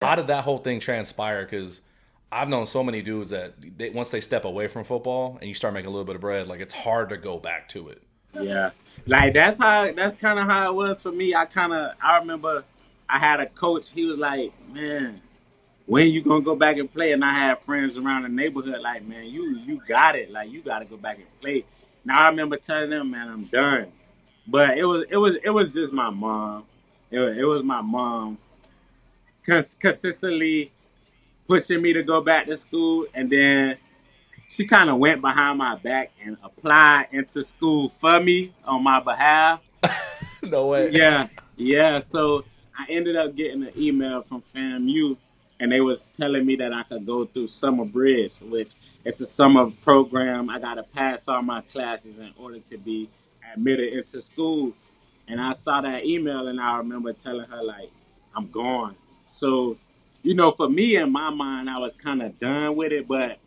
How did that whole thing transpire? Because I've known so many dudes that once they step away from football and you start making a little bit of bread, like it's hard to go back to it. Yeah, like that's kind of how it was for me. I remember I had a coach. He was like, "Man, when you gonna go back and play?" And I had friends around the neighborhood like, "Man, you got it. Like you got to go back and play." Now I remember telling them, "Man, I'm done." But it was just my mom. It was my mom consistently pushing me to go back to school, and then she kind of went behind my back and applied into school for me on my behalf. No way. Yeah, yeah. So I ended up getting an email from FAMU, and they was telling me that I could go through Summer Bridge, which it's a summer program. I got to pass all my classes in order to be admitted into school. And I saw that email, and I remember telling her like, "I'm gone." So, for me in my mind, I was kind of done with it, but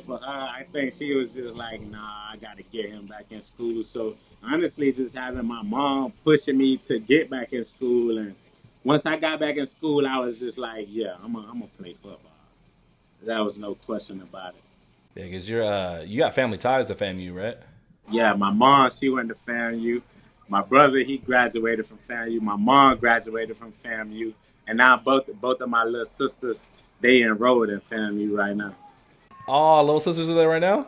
for her, I think she was just like, nah, I got to get him back in school. So honestly, just having my mom pushing me to get back in school, and once I got back in school, I was just like, yeah, I'm gonna play football. That was no question about it. Yeah, because you got family ties to FAMU, right? Yeah, my mom, she went to FAMU. My brother, he graduated from FAMU. My mom graduated from FAMU, and now both of my little sisters, they enrolled in FAMU right now. Oh, little sisters are there right now.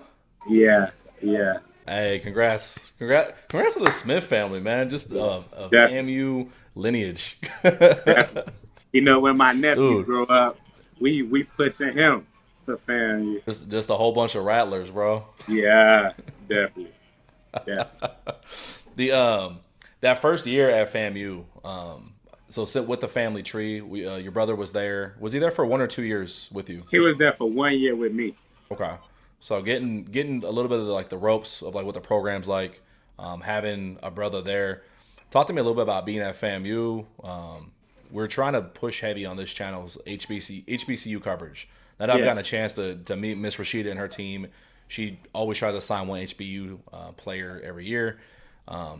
Yeah, yeah, Hey, congrats to the Smith family, man. Just yeah, a definitely. FAMU lineage. Definitely. When my nephew Dude, grow up, we pushing him to FAMU. just a whole bunch of rattlers, bro. Yeah, definitely, definitely. The that first year at FAMU, so sit with the family tree. Your brother was there. Was he there for 1 or 2 years with you? He was there for 1 year with me. Okay, so getting a little bit of like the ropes of like what the program's like, having a brother there. Talk to me a little bit about being at FAMU. We're trying to push heavy on this channel's HBCU coverage. Now that I've Yeah, gotten a chance to meet Miss Rashida and her team, she always tries to sign one HBU player every year.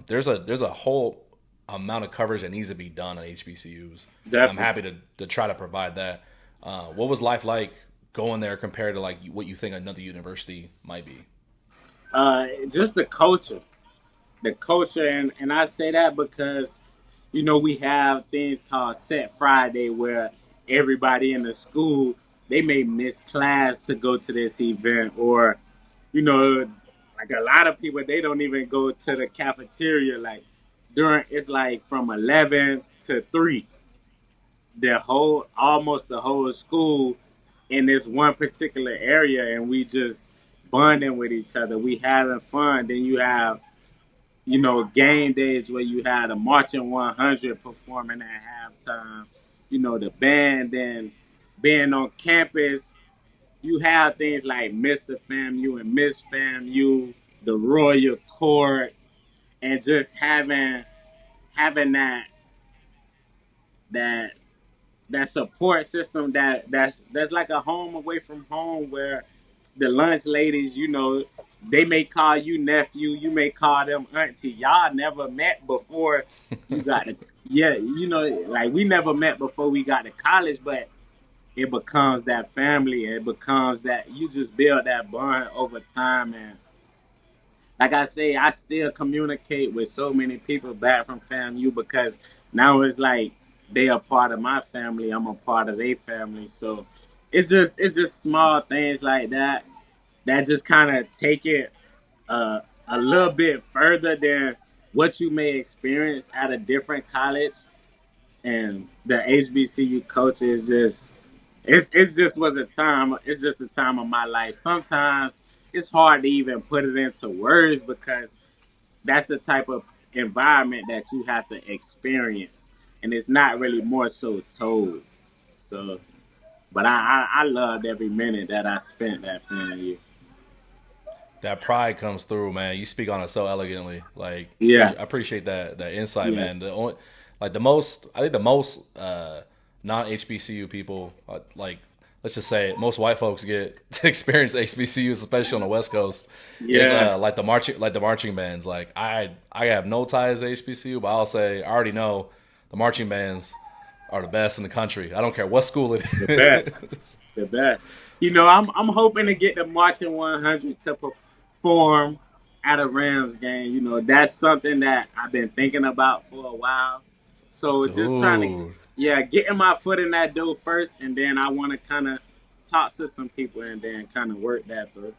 There's a whole amount of coverage that needs to be done on HBCUs, and I'm definitely. happy to try to provide that. What was life like going there compared to like what you think another university might be? Just the culture, and I say that because we have things called Set Friday where everybody in the school they may miss class to go to this event, or you know, like a lot of people they don't even go to the cafeteria. Like during it's like from 11 to 3, almost the whole school in this one particular area, and we just bonding with each other. We having fun. Then you have game days where you had a marching 100 performing at halftime. The band, and being on campus, you have things like Mr. FAMU and Miss FAMU, the Royal Court, and just having that that support system that's like a home away from home where the lunch ladies, they may call you nephew, you may call them auntie. Y'all never met before you got to yeah, like we never met before we got to college, but it becomes that family. It becomes that you just build that bond over time. And like I say, I still communicate with so many people back from FAMU because now it's like they are part of my family. I'm a part of their family. So it's just small things like that just kind of take it a little bit further than what you may experience at a different college. And the HBCU culture is just it's just was a time. It's just a time of my life. Sometimes it's hard to even put it into words because that's the type of environment that you have to experience, and it's not really more so told. So, but I loved every minute that I spent that family. That pride comes through, man. You speak on it so elegantly. Like, Yeah, I appreciate that insight, yeah, man. The only, like the most, I think the most non HBCU people, like let's just say it, most white folks get to experience HBCUs, especially on the West Coast, is yeah, like the marching bands. Like I have no ties to HBCU, but I'll say I already know the marching bands. are the best in the country. I don't care what school it The best. is. The best. You know, I'm hoping to get the marching 100 to perform at a Rams game. You know, that's something that I've been thinking about for a while. So just trying to, Dude. yeah, getting my foot in that door first, and then I want to kind of talk to some people and then kind of work that through.